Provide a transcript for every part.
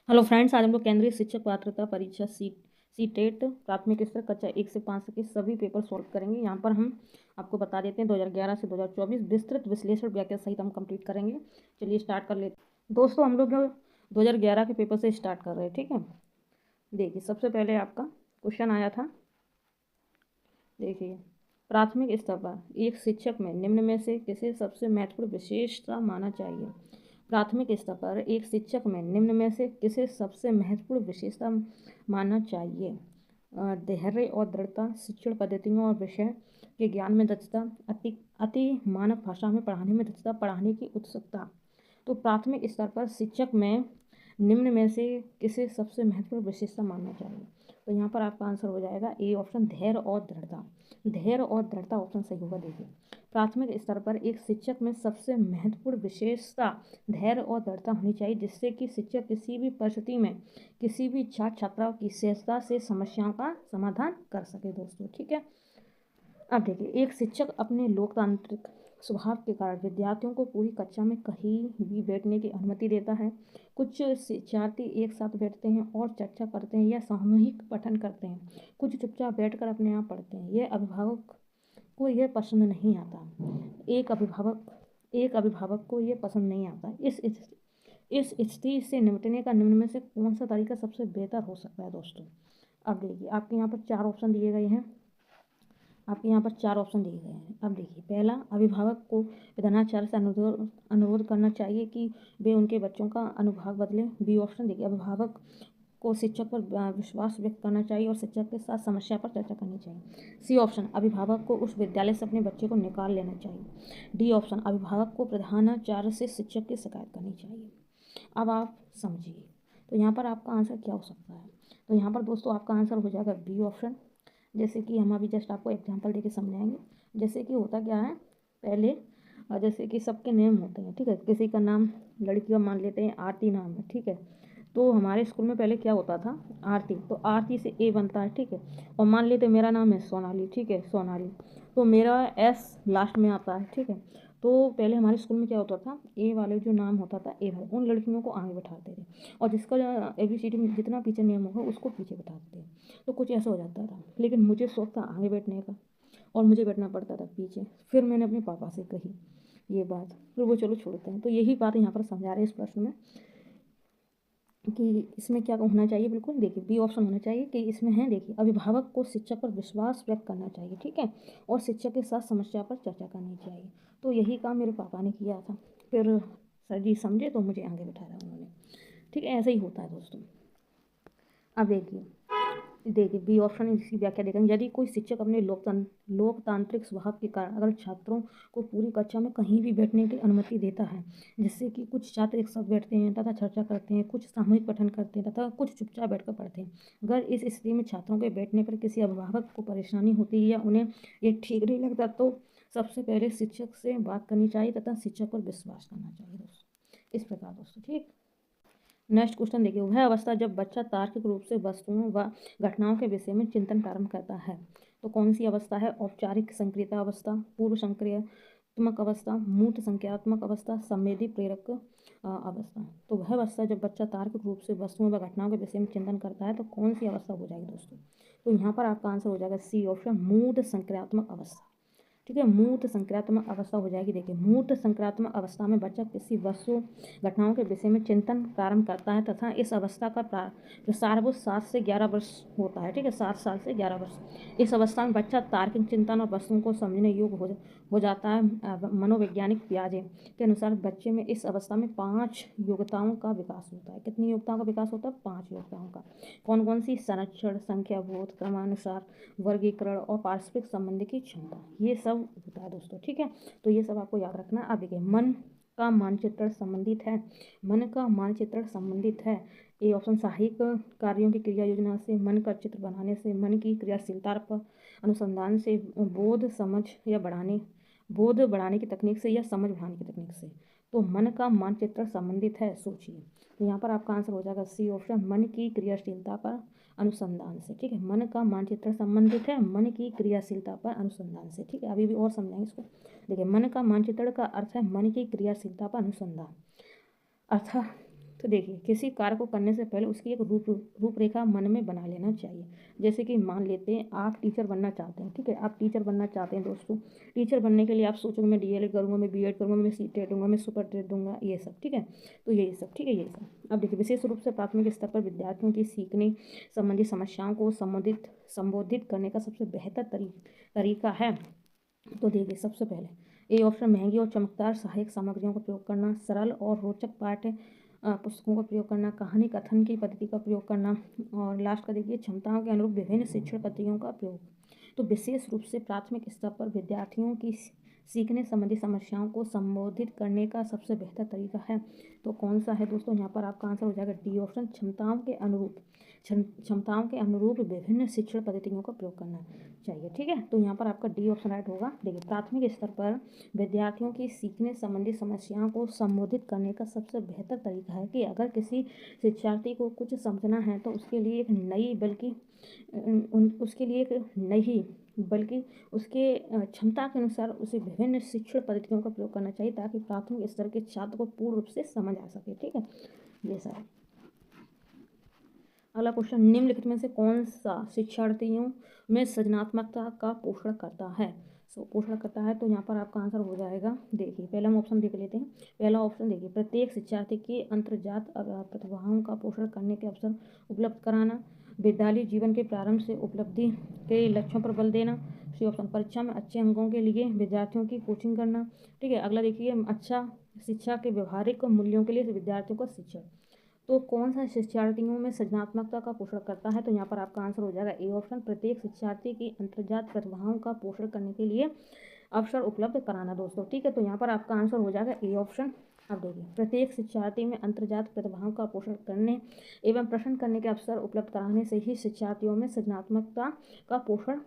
Hello friends, आज हम लोग केंद्रीय शिक्षक पात्रता परीक्षा सीटेट प्राथमिक स्तर कक्षा 1 से 5 तक के सभी पेपर सॉल्व करेंगे। यहाँ पर हम आपको बता देते हैं 2011 से 2024 विस्तृत विश्लेषण व्याख्या सहित हम कंप्लीट करेंगे। चलिए स्टार्ट कर लेते हैं। दोस्तों हम लोग 2011 के पेपर से स्टार्ट कर रहे हैं, ठीक है। देखिए सबसे पहले आपका क्वेश्चन आया था, देखिए प्राथमिक स्तर पर एक शिक्षक में निम्न में से किसे सबसे महत्वपूर्ण विशेषता माना चाहिए। प्राथमिक स्तर पर एक शिक्षक में निम्न में से किसे सबसे महत्वपूर्ण विशेषता मानना चाहिए। धैर्य और दृढ़ता, शिक्षण पद्धतियों और विषय के ज्ञान में दक्षता, अति मानक भाषा में पढ़ाने में दक्षता, पढ़ाने की उत्सुकता। तो प्राथमिक स्तर पर शिक्षक में निम्न में से किसे सबसे महत्वपूर्ण विशेषता मानना चाहिए। तो यहाँ पर आपका आंसर हो जाएगा ए ऑप्शन, धैर्य और दृढ़ता। धैर्य और दृढ़ता ऑप्शन सही होगा। देखिए प्राथमिक स्तर पर एक शिक्षक में सबसे महत्वपूर्ण विशेषता धैर्य और दृढ़ता होनी चाहिए, जिससे कि शिक्षक किसी भी परिस्थिति में किसी भी छात्र छात्राओं की सहजता से समस्याओं का समाधान कर सके दोस्तों, ठीक है। अब देखिए एक शिक्षक अपने लोकतांत्रिक स्वभाव के कारण विद्यार्थियों को पूरी कक्षा में कहीं भी बैठने की अनुमति देता है। कुछ शिक्षार्थी एक साथ बैठते हैं और चर्चा करते हैं या सामूहिक पठन करते हैं, कुछ चुपचाप बैठकर अपने आप पढ़ते हैं। यह अभिभावक को यह पसंद नहीं आता। एक अभिभावक को यह पसंद नहीं आता। इस स्थिति से निपटने का निम्न में से कौन सा तरीका सबसे बेहतर हो सकता है दोस्तों। अब देखिए आपके यहाँ पर 4 ऑप्शन दिए गए हैं। अब देखिए पहला, अभिभावक को प्रधानाचार्य से अनुरोध करना चाहिए कि वे उनके बच्चों का अनुभाग बदलें। बी ऑप्शन, देखिए अभिभावक को शिक्षक पर विश्वास व्यक्त करना चाहिए और शिक्षक के साथ समस्या पर चर्चा करनी चाहिए। सी ऑप्शन, अभिभावक को उस विद्यालय से अपने बच्चे को निकाल लेना चाहिए। डी ऑप्शन, अभिभावक को प्रधानाचार्य से शिक्षक की शिकायत करनी चाहिए। अब आप समझिए तो यहाँ पर आपका आंसर क्या हो सकता है। तो यहाँ पर दोस्तों आपका आंसर हो जाएगा बी ऑप्शन। जैसे कि हम अभी जस्ट आपको एग्जांपल देके समझाएंगे। जैसे कि होता क्या है, पहले जैसे कि सबके नेम होते हैं, ठीक है। किसी का नाम, लड़की का मान लेते हैं आरती नाम है, ठीक है। तो हमारे स्कूल में पहले क्या होता था, आरती, तो आरती से ए बनता है, ठीक है। और मान लेते मेरा नाम है सोनाली, ठीक है, सोनाली, तो मेरा एस लास्ट में आता है, ठीक है। तो पहले हमारे स्कूल में क्या होता था, ए वाले जो नाम होता था ए वाले, उन लड़कियों को आगे बैठाते थे और जिसका ABCD में जितना पीछे नेम होगा उसको पीछे बैठाते थे। तो कुछ ऐसा हो जाता था, लेकिन मुझे शौक था आगे बैठने का और मुझे बैठना पड़ता था पीछे। फिर मैंने अपने पापा से कही ये बात, फिर वो चलो छोड़ते हैं। तो यही बात यहाँ पर समझा रहे हैं इस प्रश्न में कि इसमें क्या होना चाहिए। बिल्कुल देखिए बी ऑप्शन होना चाहिए कि इसमें है, देखिए अभिभावक को शिक्षक पर विश्वास व्यक्त करना चाहिए, ठीक है, और शिक्षक के साथ समस्या पर चर्चा करनी चाहिए। तो यही काम मेरे पापा ने किया था, फिर सर जी समझे तो मुझे आगे बिठाया उन्होंने, ठीक है। ऐसा ही होता है दोस्तों। अब देखिए बी ऑप्शन इसकी व्याख्या देखेंगे। यदि कोई शिक्षक अपने लोकतांत्रिक स्वभाव के कारण अगर छात्रों को पूरी कक्षा में कहीं भी बैठने की अनुमति देता है, जिससे कि कुछ छात्र एक साथ बैठते हैं तथा चर्चा करते हैं, कुछ सामूहिक पठन करते हैं तथा कुछ चुपचाप बैठकर पढ़ते हैं, अगर इस स्थिति में छात्रों के बैठने पर किसी अभिभावक को परेशानी होती है या उन्हें ये ठीक नहीं लगता, तो सबसे पहले शिक्षक से बात करनी चाहिए तथा शिक्षक पर विश्वास करना चाहिए दोस्तों। इस प्रकार दोस्तों, ठीक। नेक्स्ट क्वेश्चन देखिए, वह अवस्था जब बच्चा तार्किक रूप से वस्तुओं व घटनाओं के विषय में चिंतन प्रारंभ करता है, तो कौन सी अवस्था है। औपचारिक संक्रियता अवस्था, पूर्व संक्रियात्मक अवस्था, मूर्त संज्ञात्मक अवस्था, संवेदी प्रेरक अवस्था। तो वह अवस्था जब बच्चा तार्किक रूप से वस्तुओं व घटनाओं के विषय में चिंतन करता है, तो कौन सी अवस्था हो जाएगी दोस्तों। तो यहाँ पर आपका आंसर हो जाएगा सी ऑप्शन, मूर्त संक्रियात्मक अवस्था, ठीक है। मूर्त संक्रियात्मक अवस्था हो जाएगी। देखिए मूर्त संक्रियात्मक अवस्था में बच्चा किसी वस्तु घटनाओं के विषय में चिंतन प्रारंभ करता है तथा इस अवस्था का प्रसार वो 7 से 11 वर्ष होता है, ठीक है, 7 साल से 11 वर्ष। इस अवस्था में बच्चा तार्किक चिंतन और वस्तुओं को समझने योग्य हो जाता है। मनोवैज्ञानिक पियाजे के अनुसार बच्चे में इस अवस्था में 5 योग्यताओं का विकास होता है। कितनी योग्यताओं का विकास होता है, 5 योग्यताओं का। कौन कौन सी, संरक्षण, संख्याबोध, क्रमानुसार, वर्गीकरण और पारस्परिक संबंध की क्षमता, ये सब होता है दोस्तों, ठीक है। तो ये सब आपको याद रखना है। अब देखिए मन का मानचित्रण संबंधित है, मन का मानचित्रण संबंधित है। ए ऑप्शन, साहयिक कार्यों की क्रिया योजना से, मन का चित्र बनाने से, मन की क्रियाशीलता पर अनुसंधान से, बोध बढ़ाने की तकनीक से या समझ बढ़ाने की तकनीक से। तो मन का मानचित्रण संबंधित है, सोचिए। तो यहाँ पर आपका आंसर हो जाएगा सी ऑप्शन, मन की क्रियाशीलता पर अनुसंधान से, ठीक है। मन का मानचित्रण संबंधित है मन की क्रियाशीलता पर अनुसंधान से, ठीक है। अभी भी और समझाएंगे इसको। देखिए मन का मानचित्रण का अर्थ है मन की क्रियाशीलता पर अनुसंधान, अर्थात तो देखिए, किसी कार्य को करने से पहले उसकी एक रूपरेखा मन में बना लेना चाहिए। जैसे कि मान लेते हैं आप टीचर बनना चाहते हैं, ठीक है, आप टीचर बनना चाहते हैं दोस्तों। टीचर बनने के लिए आप सोचोगे मैं डीएलएड करूँगा, मैं बीएड करूँगा, मैं सीटेट दूंगा, मैं सुपर टेट दूंगा, ये सब, ठीक है। तो यही सब, ठीक है, यही सब। अब देखिए, विशेष रूप से प्राथमिक स्तर पर विद्यार्थियों की सीखने संबंधी समस्याओं को संबोधित करने का सबसे बेहतर तरीका है। तो देखिए, सबसे पहले ए ऑप्शन, महंगी और चमकदार सहायक सामग्रियों का प्रयोग करना, सरल और रोचक पाठ्य पुस्तकों का प्रयोग करना, कहानी कथन की पद्धति का प्रयोग करना, और लास्ट का देखिए, क्षमताओं के अनुरूप विभिन्न शिक्षण पद्धतियों का प्रयोग। तो विशेष रूप से प्राथमिक स्तर पर विद्यार्थियों की सीखने संबंधी समस्याओं को संबोधित करने का सबसे बेहतर तरीका है। तो कौन सा है दोस्तों? यहाँ पर आपका आंसर हो जाएगा डी ऑप्शन, क्षमताओं के अनुरूप विभिन्न शिक्षण पद्धतियों का प्रयोग करना चाहिए, ठीक है। तो यहाँ पर आपका डी ऑप्शन राइट होगा। देखिए, प्राथमिक स्तर पर विद्यार्थियों की सीखने संबंधी समस्याओं को संबोधित करने का सबसे बेहतर तरीका है कि अगर किसी शिक्षार्थी को कुछ समझना है तो उसके लिए एक बल्कि उसके क्षमता के अनुसार उसे विभिन्न शिक्षण पद्धतियों का प्रयोग करना चाहिए ताकि प्राथमिक स्तर के छात्र को पूर्ण रूप से समझ आ सके, ठीक है। ये सर अगला क्वेश्चन, निम्नलिखित में से कौन सा शिक्षार्थियों में सृजनात्मकता का पोषण करता है? पोषण करता है, तो यहाँ पर आपका आंसर हो जाएगा, देखिए पहला हम ऑप्शन देख लेते हैं। पहला ऑप्शन देखिए, प्रत्येक शिक्षार्थी के अंतर्जात प्रतिभाओं का पोषण करने के अवसर उपलब्ध कराना, विद्यालय जीवन के प्रारंभ से उपलब्धि के लक्ष्यों पर बल देना। सी ऑप्शन, परीक्षा में अच्छे अंकों के लिए विद्यार्थियों की कोचिंग करना, ठीक है। अगला देखिए, अच्छा शिक्षा के व्यवहारिक मूल्यों के लिए विद्यार्थियों का शिक्षण। तो कौन सा शिक्षार्थियों में सृजनात्मकता का पोषण करता है? तो यहाँ पर आपका आंसर हो जाएगा ए ऑप्शन, प्रत्येक शिक्षार्थी की अंतर्जात प्रतिभाओं का पोषण करने के लिए अवसर उपलब्ध कराना दोस्तों, ठीक है। तो यहाँ पर आपका आंसर हो जाएगा ए ऑप्शन। अब देखिए, प्रत्येक शिक्षार्थी में अंतर्जात प्रतिभाओं का पोषण करने एवं प्रश्न करने के अवसर उपलब्ध कराने से ही शिक्षार्थियों में सृजनात्मकता का पोषण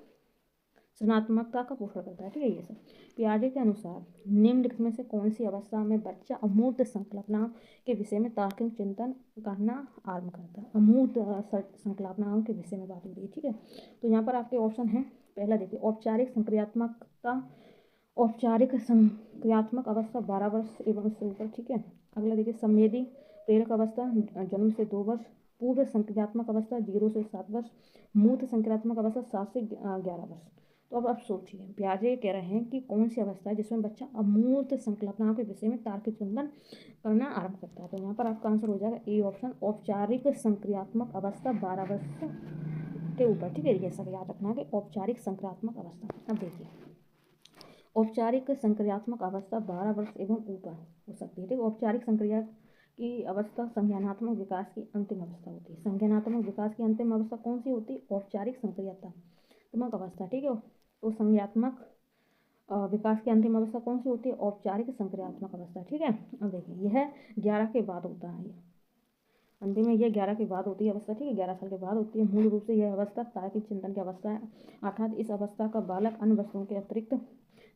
करता है, ठीक है। ये सब पियाजे के अनुसार निम्नलिखित में से कौन सी अवस्था में बच्चा अमूर्त संकल्पनाओं के विषय में तार्किक चिंतन करना आरंभ करता है? अमूर्त संकल्पनाओं के विषय में बात हो रही है, ठीक है। तो यहाँ पर आपके ऑप्शन है, पहला देखिए, औपचारिक संक्रियात्मक अवस्था 12 वर्ष एवं उससे ऊपर, ठीक है। अगला देखिए, संवेदी प्रेरक अवस्था जन्म से 2 वर्ष, पूर्व संक्रियात्मक अवस्था 0 से 7 वर्ष, मूर्त संक्रियात्मक अवस्था 7 से 11 वर्ष। तो अब आप सोचिए, पियाजे कह रहे हैं कि कौन सी अवस्था है जिसमें बच्चा अमूर्त संकल्पनाओं के विषय में तार्किक चिंतन करना आरंभ करता है? तो यहाँ पर आपका आंसर हो जाएगा ए ऑप्शन, औपचारिक संक्रियात्मक अवस्था 12 वर्ष के ऊपर, ठीक है। ये सब याद रखना है कि औपचारिक संक्रियात्मक अवस्था। अब देखिए, औपचारिक संक्रियात्मक अवस्था 12 वर्ष एवं ऊपर हो सकती है, ठीक है। औपचारिक संक्रिया की अवस्था संज्ञानात्मक विकास की अंतिम अवस्था होती है। संज्ञानात्मक विकास की अंतिम अवस्था कौन सी होती है? औपचारिक संक्रियात्मक अवस्था, ठीक है। तो संज्ञात्मक विकास की अंतिम अवस्था कौन सी होती है? औपचारिक संक्रियात्मक अवस्था, ठीक है। अब देखिए, यह 11 के बाद होता है, अंतिम में यह 11 के बाद होती है अवस्था, ठीक है, 11 साल के बाद होती है। मूल रूप से यह अवस्था तार्किक चिंतन की अवस्था है, अर्थात इस अवस्था का बालक अन्य वस्तुओं के अतिरिक्त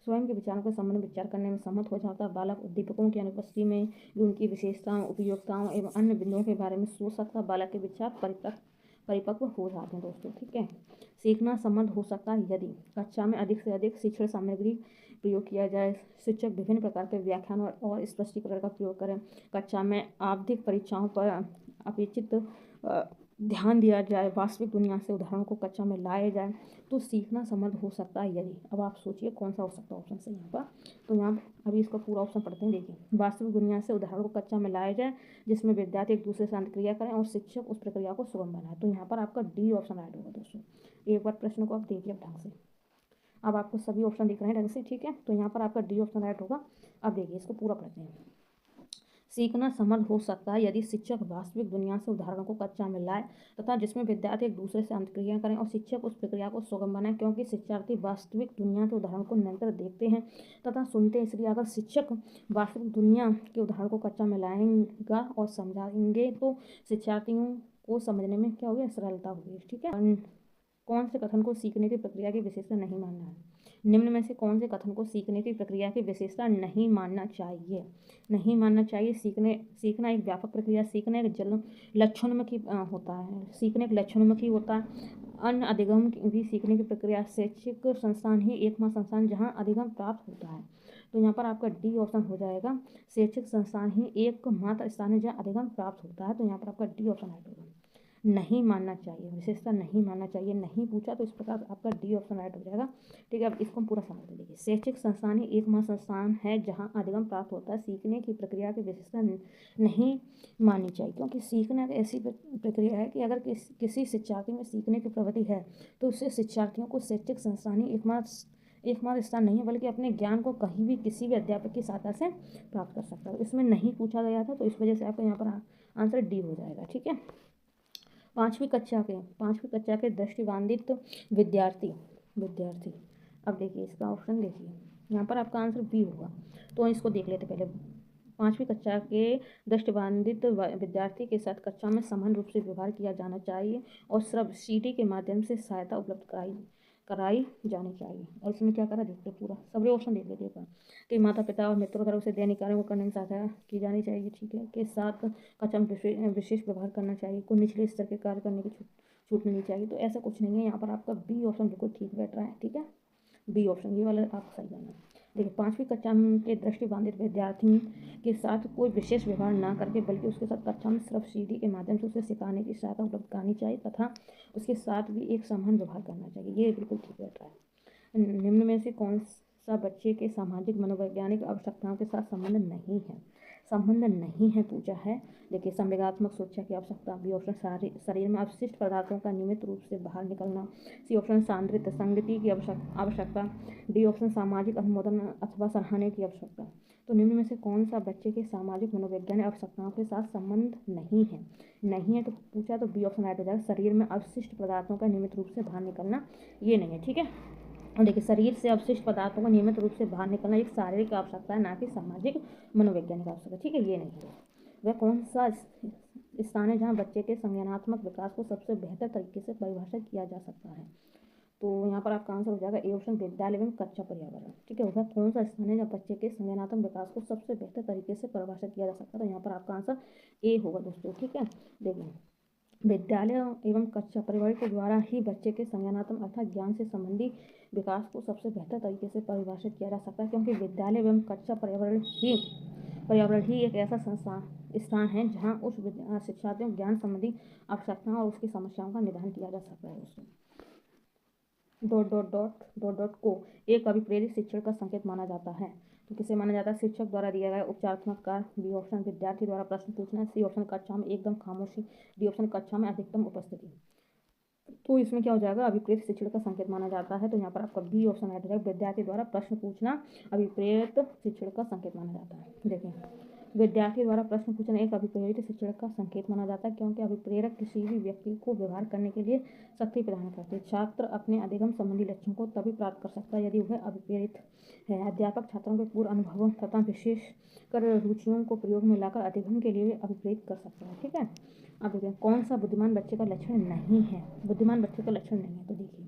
स्वयं के विचारों के संबंध में विचार करने में सम्मत हो जाता है। बालक उद्दीपकों की अनुपस्थिति में भी उनकी विशेषताओं, उपयोगिताओं एवं अन्य बिंदुओं के बारे में सोच सकता है। बालक के विचार परिपक्व हो जाते हैं दोस्तों, ठीक है। सीखना संबंध हो सकता है यदि कक्षा में अधिक से अधिक शिक्षण सामग्री प्रयोग किया जाए, शिक्षक विभिन्न प्रकार के व्याख्यान और स्पष्टीकरण का प्रयोग करें, कक्षा में आवधिक परीक्षाओं पर अपेक्षित ध्यान दिया जाए, वास्तविक दुनिया से उदाहरणों को कक्षा में लाया जाए, तो सीखना संबंध हो सकता है यदि। अब आप सोचिए कौन सा हो सकता है ऑप्शन से यहाँ पर। तो यहाँ अभी इसका पूरा ऑप्शन पढ़ते हैं। देखिए, वास्तविक दुनिया से उदाहरणों को कक्षा में लाया जाए जिसमें विद्यार्थी एक दूसरे से अंतक्रिया करें और शिक्षक उस प्रक्रिया को सुगम बनाए। तो यहाँ पर आपका डी ऑप्शन राइट होगा दोस्तों। एक बार प्रश्न को आप देखिए ढंग से, अब आपको सभी ऑप्शन दिख रहे हैं ढंग से, ठीक है। तो यहाँ पर आपका डी ऑप्शन राइट होगा। अब देखिए, इसको पूरा पढ़ते हैं। सीखना संबंध हो सकता है यदि शिक्षक वास्तविक दुनिया से उदाहरणों को कक्षा में लाए तथा जिसमें विद्यार्थी एक दूसरे से अंतक्रिया करें और शिक्षक उस प्रक्रिया को सुगम बनाए, क्योंकि शिक्षार्थी वास्तविक दुनिया के उदाहरण को निरंतर देखते हैं तथा सुनते हैं। इसलिए अगर शिक्षक वास्तविक दुनिया के उदाहरण को कक्षा में लाएंगा और समझाएंगे तो शिक्षार्थियों को समझने में क्या होगी? सरलता होगी, ठीक है। कौन से कथन को सीखने की प्रक्रिया की विशेषता नहीं मानना है? निम्न में से कौन से कथन को सीखने की प्रक्रिया की विशेषता नहीं मानना चाहिए? नहीं मानना चाहिए। सीखना एक व्यापक प्रक्रिया, सीखना एक लक्षणोन्मुखी होता है, सीखने एक लक्षणोन्मुखी होता है। अन्य अधिगम भी सीखने की प्रक्रिया, शैक्षिक संस्थान ही एकमात्र संस्थान जहाँ अधिगम प्राप्त होता है। तो यहाँ पर आपका डी ऑप्शन हो जाएगा। शैक्षिक संस्थान ही एकमात्र स्थान है जहाँ अधिगम प्राप्त होता है, तो यहाँ पर आपका डी ऑप्शन राइट होगा। नहीं मानना चाहिए, विशेषता नहीं मानना चाहिए, नहीं पूछा तो इस प्रकार आपका डी ऑप्शन राइट हो जाएगा। ठीक है, अब इसको हम पूरा समझ लीजिए। शैक्षिक संस्थान ही एकमात्र संस्थान है जहाँ अधिगम प्राप्त होता है। सीखने की प्रक्रिया की विशेषता नहीं माननी चाहिए, क्योंकि सीखना एक ऐसी प्रक्रिया है कि अगर किसी शिक्षार्थी में सीखने की प्रवृत्ति है तो उससे शिक्षार्थियों को शैक्षिक संस्थान ही एकमात्र स्थान नहीं है, बल्कि अपने ज्ञान को कहीं भी किसी भी अध्यापक की सहायता से प्राप्त कर सकता है। इसमें नहीं पूछा गया था, तो इस वजह से आपको यहाँ पर आंसर डी हो जाएगा। ठीक है, पाँचवीं कक्षा के दृष्टिबाधित विद्यार्थी। अब देखिए इसका ऑप्शन देखिए, यहाँ पर आपका आंसर बी होगा। तो इसको देख लेते पहले। पाँचवीं कक्षा के दृष्टिबाधित विद्यार्थी के साथ कक्षा में समान रूप से व्यवहार किया जाना चाहिए और सब्सिडी के माध्यम से सहायता उपलब्ध कराई जानी चाहिए। और इसमें क्या करा देखते पूरा सभी ऑप्शन देख लेते हैं कि माता पिता और मित्रों तरफ से दैनिक कार्यों को करने में सहायता की जानी चाहिए। ठीक है, के साथ कक्षा में विशेष व्यवहार करना चाहिए, को निचले स्तर के कार्य करने की छूट मिलनी चाहिए। तो ऐसा कुछ नहीं है, यहाँ पर आपका बी ऑप्शन बिल्कुल ठीक बैठ रहा है। ठीक है, बी ऑप्शन ये वाला आप सही जाना। देखिए, पाँचवीं कक्षा के दृष्टिबाधित विद्यार्थी के साथ कोई विशेष व्यवहार ना करके बल्कि उसके साथ कक्षा में सिर्फ सीढ़ी के माध्यम से उसे सिखाने की सहायता उपलब्ध करानी चाहिए तथा उसके साथ भी एक समान व्यवहार करना चाहिए। ये बिल्कुल ठीक बैठ रहा है। निम्न में से कौन सा बच्चे के सामाजिक मनोवैज्ञानिक आवश्यकताओं के साथ संबंध नहीं है पूछा है। देखिए, संवेगात्मक सुरक्षा की आवश्यकता। बी ऑप्शन शरीर में अवशिष्ट पदार्थों का नियमित रूप से बाहर निकलना। सी ऑप्शन सांद्रित संगति की आवश्यकता। डी ऑप्शन सामाजिक अनुमोदन अथवा सराहने की आवश्यकता। तो निम्न में से कौन सा बच्चे के सामाजिक मनोवैज्ञानिक आवश्यकताओं के साथ संबंध नहीं है तो पूछा, तो बी ऑप्शन राइट हो जाएगा। शरीर में अवशिष्ट पदार्थों का नियमित रूप से बाहर निकलना, ये नहीं है। ठीक है, और देखिए, शरीर से अवशिष्ट पदार्थों का नियमित रूप से बाहर निकलना एक शारीरिक आवश्यकता है, ना कि सामाजिक मनोवैज्ञानिक आवश्यकता। ठीक है, ये नहीं है। वह कौन सा स्थान है जहाँ बच्चे के संज्ञानात्मक विकास को सबसे बेहतर तरीके से परिभाषित किया जा सकता है? तो यहाँ पर आपका आंसर हो जाएगा ए ऑप्शन, विद्यालय एवं कक्षा पर्यावरण। ठीक है, वह कौन सा स्थान है जहाँ बच्चे के संज्ञानात्मक विकास को सबसे बेहतर तरीके से परिभाषित किया जा सकता है? तो यहाँ पर आपका आंसर ए होगा दोस्तों। ठीक है, देखिए, विद्यालय एवं कक्षा परिवार के द्वारा ही बच्चे के संज्ञानात्मक अर्थात ज्ञान से संबंधी विकास को सबसे बेहतर तरीके से परिभाषित किया जा सकता है, क्योंकि विद्यालय एवं कक्षा पर्यावरण ही एक ऐसा स्थान है जहाँ उस शिक्षार्थियों ज्ञान संबंधी आवश्यकताओं और उसकी समस्याओं का निदान किया जा सकता है। दोस्तों, को एक अभिप्रेरित शिक्षण का संकेत माना जाता है। तो किसे माना जाता है? शिक्षक द्वारा दिया गया उपचारात्मक कार्य। बी ऑप्शन, विद्यार्थी द्वारा प्रश्न पूछना। सी ऑप्शन, कक्षा में एकदम खामोशी। डी ऑप्शन, कक्षा में अधिकतम उपस्थिति। तो इसमें क्या हो जाएगा? अभिप्रेत शिक्षण का संकेत माना जाता है। तो यहाँ पर आपका बी ऑप्शन राइट हो जाएगा। विद्यार्थी द्वारा प्रश्न पूछना अभिप्रेत शिक्षण का संकेत माना जाता है। देखिए, विद्यार्थी द्वारा प्रश्न पूछना एक अभिप्रेरित शिक्षण का संकेत माना जाता है, क्योंकि अभिप्रेरक किसी भी व्यक्ति को व्यवहार करने के लिए शक्ति प्रदान करते हैं। छात्र अपने अधिगम संबंधी लक्ष्यों को तभी प्राप्त कर सकता है यदि वह अभिप्रेरित है। अध्यापक छात्रों के पूर्व अनुभवों तथा विशेषकर रुचियों को प्रयोग में लाकर अधिगम के लिए अभिप्रेरित कर सकता है। ठीक है, अब देखिए, कौन सा बुद्धिमान बच्चे का लक्षण नहीं है? बुद्धिमान बच्चे का लक्षण नहीं है, तो देखिए,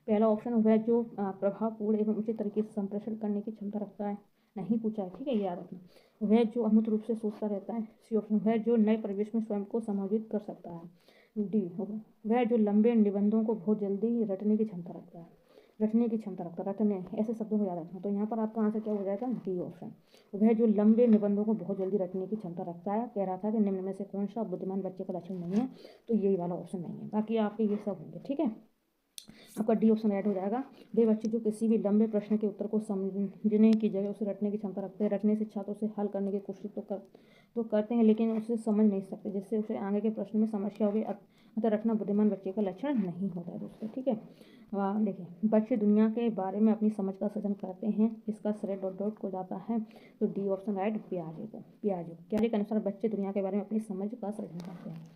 पहला ऑप्शन वह जो प्रभावपूर्ण एवं उचित तरीके से संप्रेषण करने की क्षमता रखता है, नहीं पूछा है। ठीक है, याद रखना। वह जो अमूर्त रूप से सोचता रहता है। सी ऑप्शन, वह जो नए परिवेश में स्वयं को समायोजित कर सकता है। डी होगा, वह जो लंबे निबंधों को बहुत जल्दी रटने की क्षमता रखता है। रटने ऐसे शब्दों को याद रखना। तो यहाँ पर आपका आंसर क्या हो जाएगा? डी ऑप्शन, वह जो लंबे निबंधों को बहुत जल्दी रटने की क्षमता रखता है। कह रहा था कि निम्न में से कौन सा बुद्धिमान बच्चे का लक्षण नहीं है, तो यही वाला ऑप्शन नहीं है, बाकी आपके ये सब होंगे। ठीक है, आपका डी ऑप्शन राइट हो जाएगा। वे बच्चे जो किसी भी लंबे प्रश्न के उत्तर को समझने की जगह उसे रटने की क्षमता रखते हैं। रटने से छात्र उसे हल करने की कोशिश तो करते हैं, लेकिन उसे समझ नहीं सकते, जिससे उसे आगे के प्रश्न में समस्या होगी। अतः रटना बुद्धिमान बच्चे का लक्षण नहीं होता है दोस्तों। ठीक है, देखिए, बच्चे दुनिया के बारे में अपनी समझ का सृजन करते हैं, इसका श्रेय को जाता है। तो डी ऑप्शन राइट, पियाजे के अनुसार बच्चे दुनिया के बारे में अपनी समझ का सृजन करते हैं।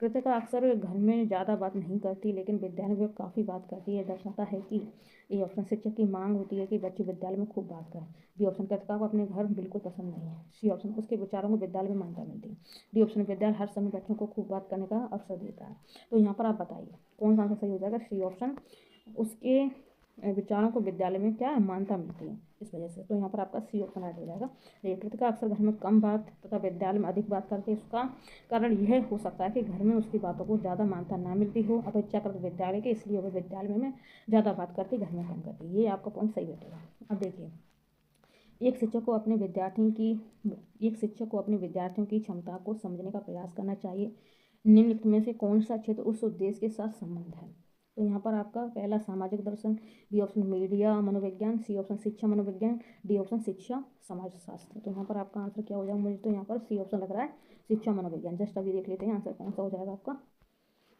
कृतिका अक्सर घर में ज़्यादा बात नहीं करती, लेकिन विद्यालय में काफ़ी बात करती है। दर्शाता है कि ए ऑप्शन, शिक्षक की मांग होती है कि बच्चे विद्यालय में खूब बात करें। बी ऑप्शन, कृतिका को अपने घर बिल्कुल पसंद नहीं है। सी ऑप्शन, उसके विचारों को विद्यालय में मान्यता मिलती है। डी ऑप्शन, विद्यालय हर समय बच्चों को खूब बात करने का अवसर देता है। तो यहाँ पर आप बताइए कौन सा आंसर सही हो जाएगा? सी ऑप्शन, उसके विचारों को विद्यालय में क्या मान्यता मिलती है, इस वजह से। तो यहाँ पर आपका सी ऑप्शन राइट हो जाएगा। कृतिका अक्सर घर में कम बात तथा विद्यालय में अधिक बात करते हैं। इसका कारण यह हो सकता है कि घर में उसकी बातों को ज़्यादा मान्यता ना मिलती हो अपेक्षाकृत विद्यालय के, इसलिए वह विद्यालय में ज़्यादा बात करती, घर में कम करती। ये आपका पॉइंट सही बैठेगा। अब देखिए, एक शिक्षक को अपने विद्यार्थियों की क्षमता को समझने का प्रयास करना चाहिए। निम्नलिखित में से कौन सा क्षेत्र उस उद्देश्य के साथ संबंध है? तो यहाँ पर आपका पहला सामाजिक दर्शन, बी ऑप्शन मीडिया मनोविज्ञान, सी ऑप्शन शिक्षा मनोविज्ञान, डी ऑप्शन शिक्षा समाजशास्त्र। तो यहाँ पर आपका आंसर क्या हो जाएगा? मुझे तो यहाँ पर सी ऑप्शन लग रहा है, शिक्षा मनोविज्ञान। जस्ट अभी देख लेते हैं आंसर कौन सा हो जाएगा आपका।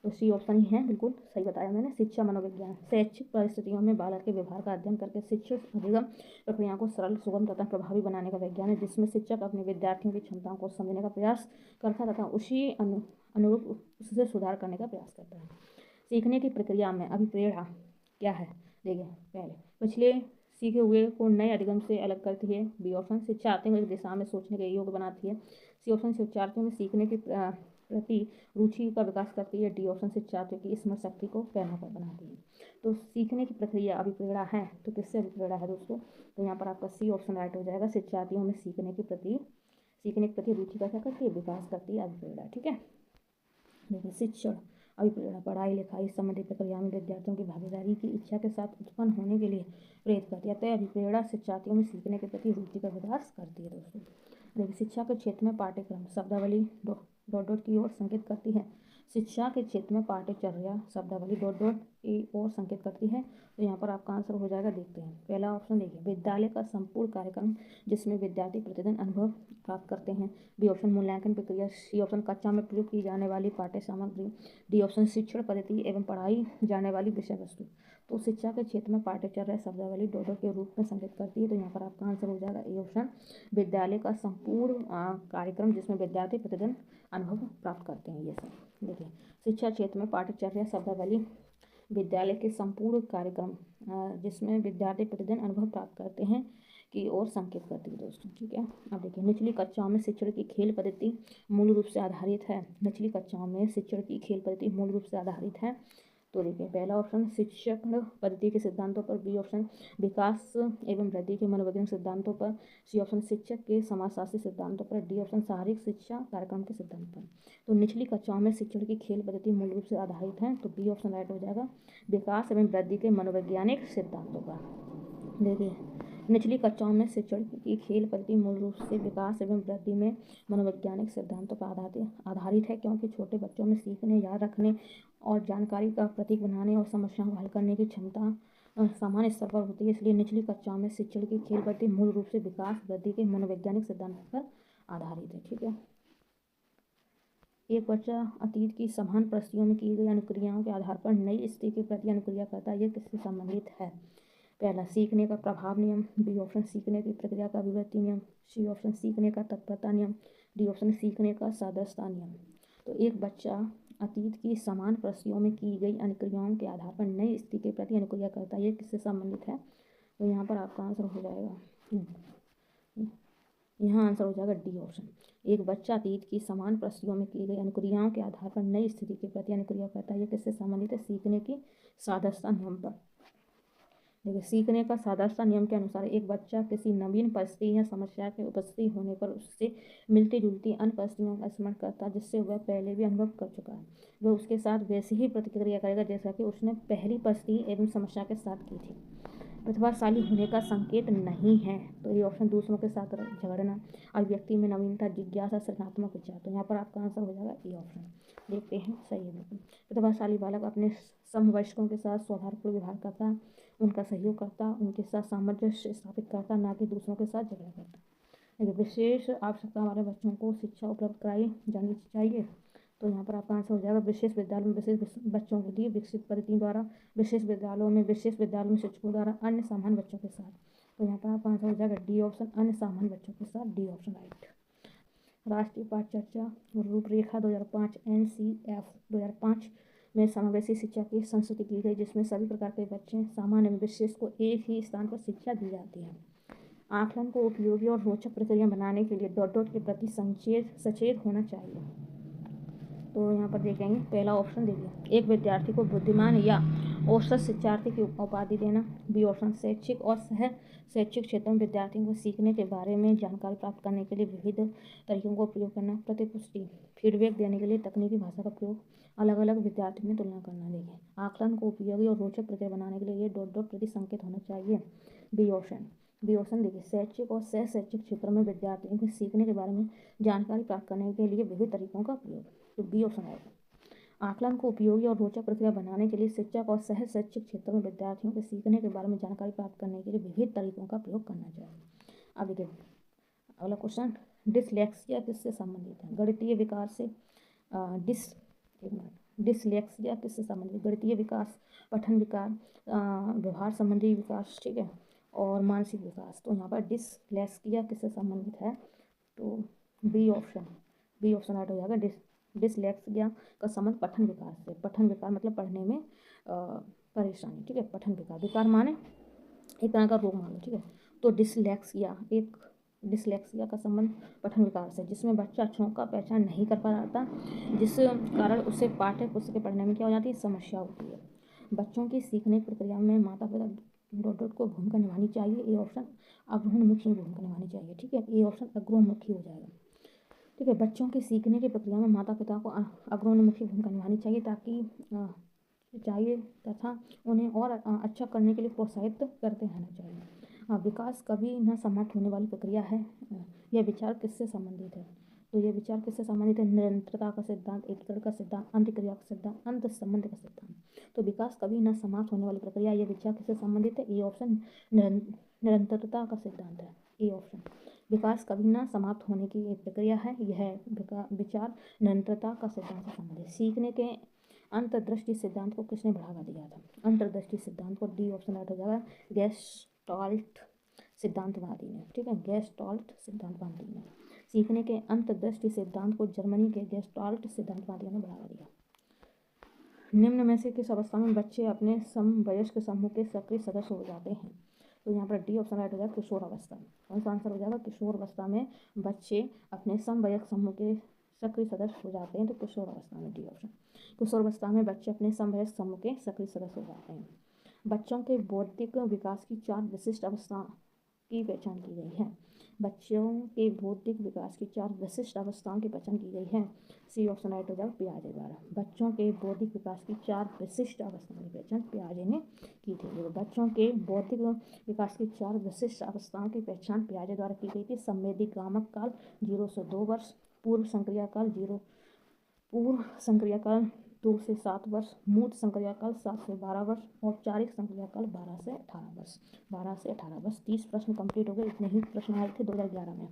तो सी ऑप्शन ही है, बिल्कुल सही बताया मैंने, शिक्षा मनोविज्ञान। शैक्षिक परिस्थितियों में बालक के व्यवहार का अध्ययन करके शिक्षक अधिगम प्रक्रिया को सरल, सुगम तथा प्रभावी बनाने का विज्ञान है, जिसमें शिक्षक अपने विद्यार्थियों की क्षमताओं को समझने का प्रयास करता तथा उसी अनुरूप उससे सुधार करने का प्रयास करता है। सीखने की प्रक्रिया में अभिप्रेरणा क्या है? देखिए, पहले पिछले सीखे हुए को नए अधिगम से अलग करती है। बी ऑप्शन शिक्षार्थियों को एक दिशा में सोचने के योग्य बनाती है। सी ऑप्शन शिक्षार्थियों में सीखने की प्रति रुचि का विकास करती है। डी ऑप्शन शिक्षार्थियों की स्मरण शक्ति को प्रेरणात्मक बनाती है। तो सीखने की प्रक्रिया अभिप्रेरणा है, तो किससे अभिप्रेरणा है दोस्तों? तो यहाँ पर आपका सी ऑप्शन राइट हो जाएगा। शिक्षार्थियों में सीखने के प्रति रुचि का क्या करती है? विकास करती है, अभिप्रेरणा। ठीक है, देखिए, शिक्षण अभिप्रेरणा पढ़ाई लिखाई संबंधी प्रक्रिया में विद्यार्थियों की भागीदारी की इच्छा के साथ उत्पन्न होने के लिए प्रेरित करती है। अतः अभिप्रेरणा शिक्षार्थियों में सीखने के प्रति रुचि का विकास करती है दोस्तों। देखिए, शिक्षा के क्षेत्र में पाठ्यक्रम शब्दावली डॉट डॉट की ओर संकेत करती है। शिक्षा के क्षेत्र में पाठ्यचर्या शब्दावली डॉट डॉट की ओर संकेत करती है। तो यहाँ पर आपका आंसर हो जाएगा, देखते हैं। पहला ऑप्शन देखिए, विद्यालय का संपूर्ण कार्यक्रम जिसमें विद्यार्थी प्रतिदिन अनुभव प्राप्त करते हैं। बी ऑप्शन मूल्यांकन प्रक्रिया। सी ऑप्शन कक्षा में प्रयोग की जाने वाली पाठ्य सामग्री। डी ऑप्शन शिक्षण पद्धति एवं पढ़ाई जाने वाली विषय वस्तु। तो शिक्षा के क्षेत्र में पाठ्यचर्या शब्दावली डॉट डॉट के रूप में संकेत करती है। तो यहाँ पर आपका आंसर हो जाएगा ए ऑप्शन, विद्यालय का संपूर्ण कार्यक्रम जिसमें विद्यार्थी प्रतिदिन अनुभव प्राप्त करते हैं। ये सब देखिए, शिक्षा क्षेत्र में पाठ्यचर्या शब्दावली विद्यालय के संपूर्ण कार्यक्रम जिसमें विद्यार्थी प्रतिदिन अनुभव प्राप्त करते हैं की ओर संकेत करती है दोस्तों। ठीक है, अब देखिए, निचली कक्षाओं में शिक्षण की खेल पद्धति मूल रूप से आधारित है। निचली कक्षाओं में शिक्षण की खेल पद्धति मूल रूप से आधारित है। तो देखिए, पहला ऑप्शन शिक्षण पद्धति के सिद्धांतों पर। बी ऑप्शन विकास एवं वृद्धि के मनोवैज्ञानिक सिद्धांतों पर। सी ऑप्शन शिक्षक के समाजशास्त्री सिद्धांतों पर। डी ऑप्शन शारीरिक शिक्षा कार्यक्रम के सिद्धांत पर। तो निचली कक्षाओं में शिक्षण की खेल पद्धति मूल रूप से आधारित है, तो बी ऑप्शन राइट हो जाएगा, विकास एवं वृद्धि के मनोवैज्ञानिक सिद्धांतों पर। देखिए, निचली कक्षाओं में शिक्षण की खेल पद्धति मूल रूप से विकास एवं वृद्धि में मनोवैज्ञानिक सिद्धांतों पर आधारित है, क्योंकि छोटे बच्चों में सीखने, याद रखने और जानकारी का प्रतीक बनाने और समस्याओं को हल करने की क्षमता सामान्य स्तर पर होती है। इसलिए निचली कक्षाओं में शिक्षण की खेल पद्धति मूल रूप से विकास वृद्धि के मनोवैज्ञानिक सिद्धांतों पर आधारित है। ठीक है, एक बच्चा अतीत की समान परिस्थितियों में की गई अनुक्रियाओं के आधार पर नई स्थिति के प्रति अनुक्रिया करता है। यह किससे संबंधित है? पहला, सीखने का प्रभाव नियम। बी ऑप्शन सीखने की प्रक्रिया का अभिव्यक्ति नियम। सी ऑप्शन सीखने का तत्परता नियम। डी ऑप्शन सीखने का सादृश्यता नियम। तो एक बच्चा अतीत की समान परिस्थितियों में की गई अनुक्रियाओं के आधार पर नई स्थिति के प्रति अनुक्रिया करता है। ये किससे संबंधित है? तो यहाँ पर आपका आंसर हो जाएगा, यहाँ आंसर हो जाएगा डी ऑप्शन। एक बच्चा अतीत की समान परिस्थितियों में की गई अनुक्रियाओं के आधार पर नई स्थिति के प्रति अनुक्रिया करता है। ये किससे संबंधित है? सीखने की सादृश्यता नियम पर। देखिए, सीखने का सादृश्यता नियम के अनुसार एक बच्चा किसी नवीन परिस्थिति या समस्या के उपस्थित होने पर उससे मिलती जुलती अन्य परिस्थितियों का स्मरण करता है जिससे वह पहले भी अनुभव कर चुका है। वह उसके साथ वैसी ही प्रतिक्रिया करेगा जैसा कि उसने पहली परिस्थिति एवं समस्या के साथ की थी। प्रतिभाशाली होने का संकेत नहीं है। तो ये ऑप्शन दूसरों के साथ झगड़ना, अभिव्यक्ति में नवीनता, जिज्ञासा, सृजनात्मक विचार। तो यहाँ पर आपका आंसर हो जाएगा ए ऑप्शन। देखते हैं, सही है बिल्कुल। प्रतिभाशाली बालक अपने समवयस्कों के साथ सौहार्दपूर्ण व्यवहार करता, उनका सहयोग करता, उनके साथ सामंजस्य स्थापित करता, ना कि दूसरों के साथ झगड़ा करता। देखिए, विशेष आवश्यकता वाले बच्चों को शिक्षा उपलब्ध कराई जानी चाहिए। तो यहाँ पर आपका आंसर हो जाएगा, विशेष विद्यालयों में विशेष बच्चों के लिए विकसित पद्धति द्वारा, विशेष विद्यालयों में शिक्षकों द्वारा अन्य सामान्य बच्चों के साथ। तो यहाँ पर आपका आंसर हो जाएगा डी ऑप्शन, अन्य सामान्य बच्चों के साथ। D option right. राष्ट्रीय पाठ्यचर्या रूपरेखा 2005 NCF 2005 में समावेशी शिक्षा की संस्तुति की गई, जिसमें सभी प्रकार के बच्चे सामान्य एवं विशेष को एक ही स्थान पर शिक्षा दी जाती है। आकलन को उपयोगी और रोचक प्रक्रिया बनाने के लिए डॉट डॉट के प्रति सचेत होना चाहिए। तो यहाँ पर देखेंगे, पहला ऑप्शन देखिए, एक विद्यार्थी को बुद्धिमान या औसत शिक्षार्थी की उपाधि देना। बी ऑप्शन शैक्षिक और सह शैक्षिक क्षेत्रों में विद्यार्थियों को सीखने के बारे में जानकारी प्राप्त करने के लिए विविध तरीकों का प्रयोग करना। प्रतिपुष्टि फीडबैक देने के लिए तकनीकी भाषा का प्रयोग। अलग अलग विद्यार्थियों में तुलना करना। देखिए, आकलन को उपयोगी और रोचक प्रक्रिया बनाने के लिए ये डॉट डॉट प्रति संकेत होना चाहिए। बी ऑप्शन बी ऑप्शन देखिए, शैक्षिक और सह शैक्षिक क्षेत्रों में विद्यार्थियों के सीखने के बारे में जानकारी प्राप्त करने के लिए विविध तरीकों का प्रयोग। तो बी ऑप्शन आएगा। आकलन को उपयोगी और रोचक प्रक्रिया बनाने के लिए शिक्षक और सह शैक्षिक क्षेत्रों में विद्यार्थियों के सीखने के बारे में जानकारी प्राप्त करने के लिए विविध तरीकों का प्रयोग करना चाहिए। अब देखिए अगला क्वेश्चन, डिसलेक्सिया किससे संबंधित है? गणितीय विकास से डिसलेक्सिया किससे संबंधित? गणितीय विकास, पठन विकार, व्यवहार संबंधी विकास, ठीक है, और मानसिक विकास। तो यहाँ पर डिसलेक्सिया किससे संबंधित है? तो बी ऑप्शन आउट हो जाएगा। डिसलेक्सिया का संबंध पठन विकार से। पठन विकार मतलब पढ़ने में परेशानी, ठीक है। पठन विकार, विकार माने एक तरह का रोग मान लो, ठीक है। तो डिसलेक्सिया का संबंध पठन विकार से, जिसमें बच्चा अक्षरों का पहचान नहीं कर पाता, जिस कारण उसे पाठ्य पुस्तकें पढ़ने में क्या हो जाती है, समस्या होती है। बच्चों की सीखने की प्रक्रिया में माता पिता को भूमिका निभानी चाहिए। ए ऑप्शन अग्रमुखी भूमिका निभानी चाहिए, ठीक है। ए ऑप्शन अग्रमुखी हो जाएगा, ठीक है। बच्चों की सीखने की प्रक्रिया में माता पिता को अग्रमुखी भूमिका निभानी चाहिए तथा उन्हें और अच्छा करने के लिए प्रोत्साहित करते रहना चाहिए। विकास कभी न समाप्त होने वाली प्रक्रिया है। यह विचार किससे संबंधित है? तो यह विचार किससे संबंधित है? निरंतरता का सिद्धांत, एकीकरण का सिद्धांत, अंतःक्रिया का सिद्धांत, अंत संबंध का सिद्धांत। तो विकास कभी न समाप्त होने वाली प्रक्रिया, यह विचार किससे संबंधित है? ए ऑप्शन निरंतरता का सिद्धांत है। ए ऑप्शन विकास कभी न समाप्त होने की एक प्रक्रिया है, यह विचार निरंतरता का सिद्धांत से संबंधित। सीखने के अंतर्दृष्टि सिद्धांत को किसने बढ़ावा दिया था? अंतर्दृष्टि सिद्धांत को डी ऑप्शन आउट हो जाएगा, गेस्टाल्ट सिद्धांतवादी ने, ठीक है। गेस्टाल्ट सिद्धांतवादी ने सीखने के अंतर्दृष्टि सिद्धांत को जर्मनी के गेस्टाल्ट सिद्धांतवादियों ने बढ़ावा दिया। निम्न में से किस अवस्था में बच्चे अपने समवयस्क समूह के सक्रिय सदस्य हो जाते हैं? तो यहाँ पर डी ऑप्शन राइट हो जाएगा, किशोर अवस्था में। कौन सा आंसर हो जाएगा? किशोर अवस्था में बच्चे अपने समवयस्क समूह के सक्रिय सदस्य हो जाते हैं। तो किशोर अवस्था में, डी ऑप्शन। किशोर अवस्था में बच्चे अपने समवयस्क समूह के सक्रिय सदस्य हो जाते हैं। बच्चों के बौद्धिक विकास की 4 विशिष्ट अवस्था की पहचान की गई है। बच्चों के बौद्धिक विकास की 4 विशिष्ट अवस्थाओं की पहचान की गई है। सी ऑप्शन राइट हो जाएगा, पियाजे द्वारा। बच्चों के बौद्धिक विकास की 4 विशिष्ट अवस्थाओं की पहचान पियाजे ने की थी। बच्चों के बौद्धिक विकास की 4 विशिष्ट अवस्थाओं की पहचान पियाजे द्वारा की गई थी। संवेदीक्रामक काल 0 से 2 वर्ष, पूर्व संक्रिया काल 2 से 7 वर्ष, मूर्त संक्रिया काल 7 से 12 वर्ष, औपचारिक संक्रिया काल 12 से 18 वर्ष। 12 से 18 वर्ष। 30 प्रश्न कंप्लीट हो गए। इतने ही प्रश्न आए थे 2011 में।